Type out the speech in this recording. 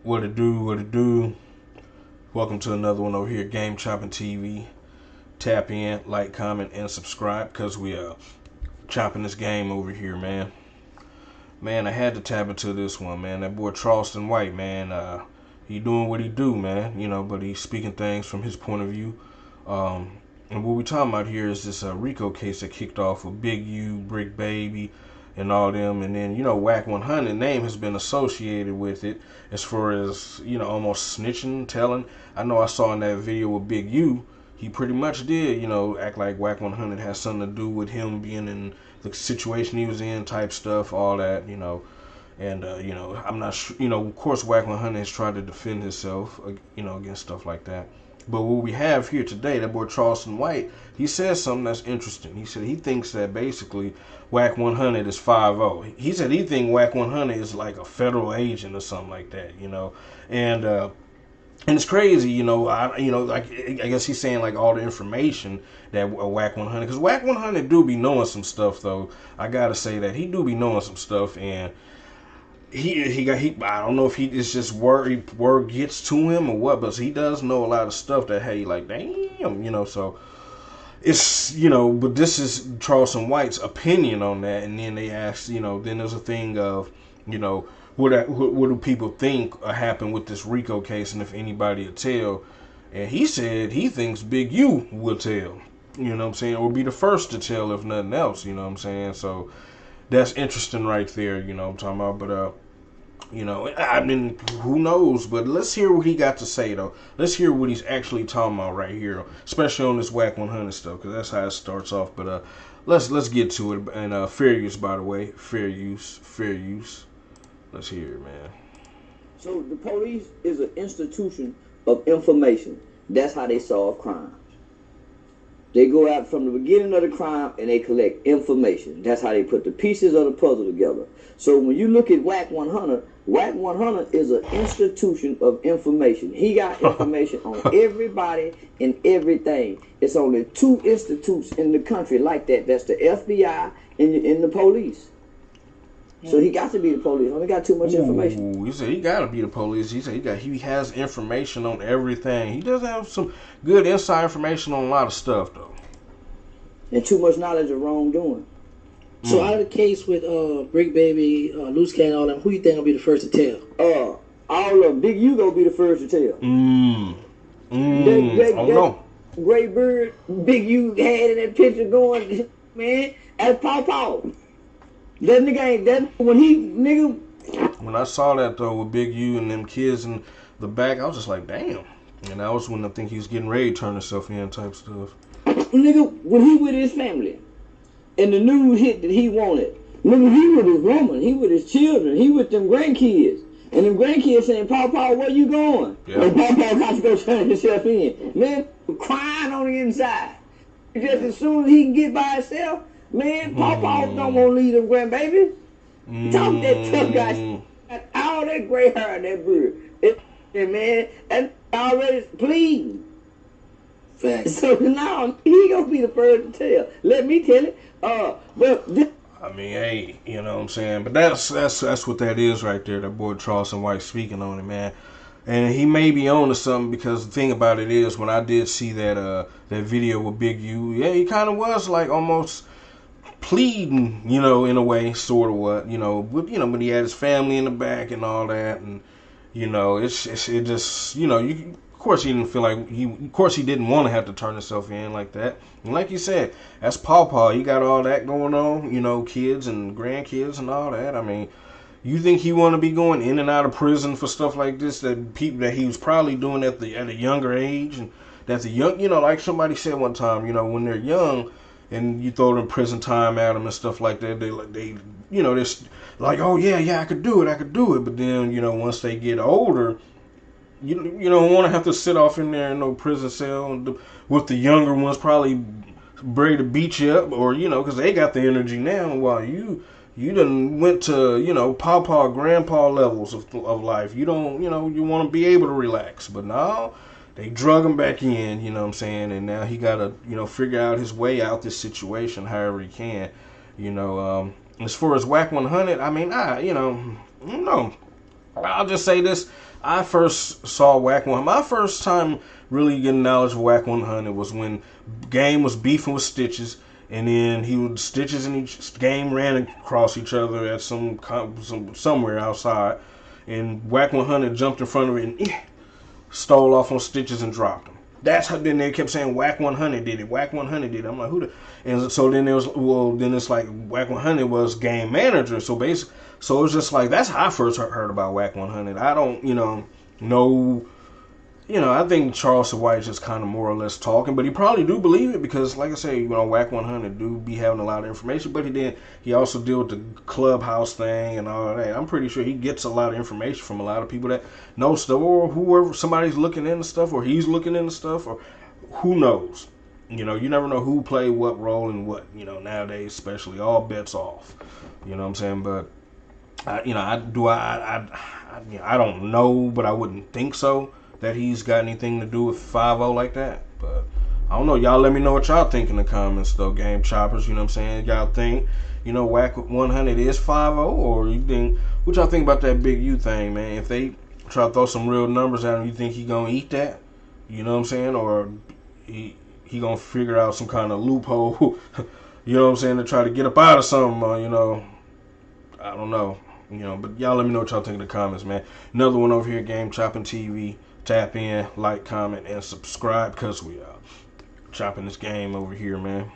What it do, what it do. Welcome to another one over here, Game Chopping TV. Tap in, like, comment, and subscribe because we are chopping this game over here, man. Man, I had to tap into this one, man. That boy Charleston White, man, he doing what he do, man. But he's speaking things from his point of view. And what we talking about here is this RICO case that kicked off with Big U, Brick Baby, and all them, and then Wack 100 name has been associated with it as far as almost snitching, telling. I know I saw in that video with Big U, he pretty much did act like Wack 100 has something to do with him being in the situation he was in, type stuff, all that, and I'm not sure, of course Wack 100 has tried to defend himself, against stuff like that. But what we have here today, that boy Charleston White, he says something that's interesting. He said he thinks that basically Wack 100 is 5-0. He said he thinks Wack 100 is like a federal agent or something like that, and it's crazy, I guess he's saying like all the information that Wack 100, because Wack 100 do be knowing some stuff though. I gotta say that he do be knowing some stuff, and he I don't know if it's just word gets to him or what, but he does know a lot of stuff that, hey, like, damn, so it's, but this is Charleston White's opinion on that. And then they ask, then there's a thing of, what do people think happened with this RICO case, and if anybody will tell. And he said he thinks Big U will tell, what I'm saying, or be the first to tell if nothing else, what I'm saying. So that's interesting right there, what I'm talking about. But I mean, who knows? But let's hear what he got to say though. Let's hear what he's actually talking about right here, especially on this Wack 100 stuff, because that's how it starts off. But let's get to it. And fair use, by the way, fair use. Let's hear it, man. So the police is an institution of information. That's how they solve crime. They go out from the beginning of the crime and they collect information. That's how they put the pieces of the puzzle together. So when you look at Wack 100, Wack 100 is an institution of information. He got information on everybody and everything. It's only two institutes in the country like that. That's the FBI and the police. So he got to be the police. He got too much information. He said he got to be the police. He said he has information on everything. He does have some good inside information on a lot of stuff, though. And too much knowledge of wrongdoing. So out of the case with Brick Baby, Loose Cannon, all them, who you think will be the first to tell? All of Big U gonna be the first to tell. That gray bird Big U had in that picture going, man, that's Paw Paw. That nigga ain't that When I saw that though with Big U and them kids in the back, I was just like, damn. And that was when I think he was getting ready to turn himself in, type stuff. Nigga, when he with his family and the news hit that he wanted, nigga, he with his woman, he with his children, he with them grandkids. And them grandkids saying, Paw Paw, where you going? Yeah. And Paw Paw got to go turn himself in. Man, crying on the inside. Just as soon as he can get by himself, man, Paw Paw don't want to leave them grandbabies. Talk that tough guy. All that gray hair and that beard. And man, and already pleading. Facts. So now he gonna be the first to tell. Let me tell it. I mean, hey, you know what I'm saying? But that's what that is right there. That boy Charleston White speaking on it, man. And he may be on to something, because the thing about it is, when I did see that video with Big U, yeah, he kind of was like almost pleading, in a way, sort of what, but he had his family in the back and all that, and it just, of course he didn't feel like of course he didn't want to have to turn himself in like that. And like you said, that's Paw Paw. He got all that going on, kids and grandkids and all that. I mean, you think he want to be going in and out of prison for stuff like this, that people that he was probably doing at a younger age, and that the young, like somebody said one time, when they're young and you throw them prison time at them and stuff like that, they're like, oh yeah, I could do it. But then, once they get older, you don't want to have to sit off in there in no prison cell with the younger ones probably ready to beat you up, or because they got the energy now, while you done went to pawpaw grandpa levels of life. You don't you want to be able to relax, but now they drug him back in, what I'm saying, and now he got to figure out his way out this situation however he can. As far as Wack 100, I mean, I don't know. I'll just say this. I first saw Wack 100. My first time really getting knowledge of Wack 100 was when Game was beefing with Stitches, and then Stitches and Game ran across each other at somewhere outside, and Wack 100 jumped in front of it and stole off on Stitches and dropped him. That's how. Then they kept saying Wack 100 did it. Wack 100 did it. I'm like, who the? And so then then it's like Wack 100 was Game manager. So basically, so it's just like that's how I first heard about Wack 100. I don't, know. I think Charleston White is just kind of more or less talking, but he probably do believe it because, like I say, Wack 100 do be having a lot of information, but he also deal with the clubhouse thing and all of that. I'm pretty sure he gets a lot of information from a lot of people that know stuff, or whoever somebody's looking into stuff, or he's looking into stuff, or who knows. You never know who played what role and what. Nowadays, especially, all bets off. You know what I'm saying? But I don't know, but I wouldn't think so that he's got anything to do with 5-0 like that. But I don't know. Y'all let me know what y'all think in the comments, though, Game Choppers. You know what I'm saying? Y'all think, Wack 100 is 5-0, or you think, what y'all think about that Big U thing, man? If they try to throw some real numbers at him, you think he gonna eat that? You know what I'm saying? Or he gonna figure out some kind of loophole, you know what I'm saying, to try to get up out of something, I don't know. But y'all let me know what y'all think in the comments, man. Another one over here, Game Chopping TV. Tap in, like, comment, and subscribe, because we are chopping this game over here, man.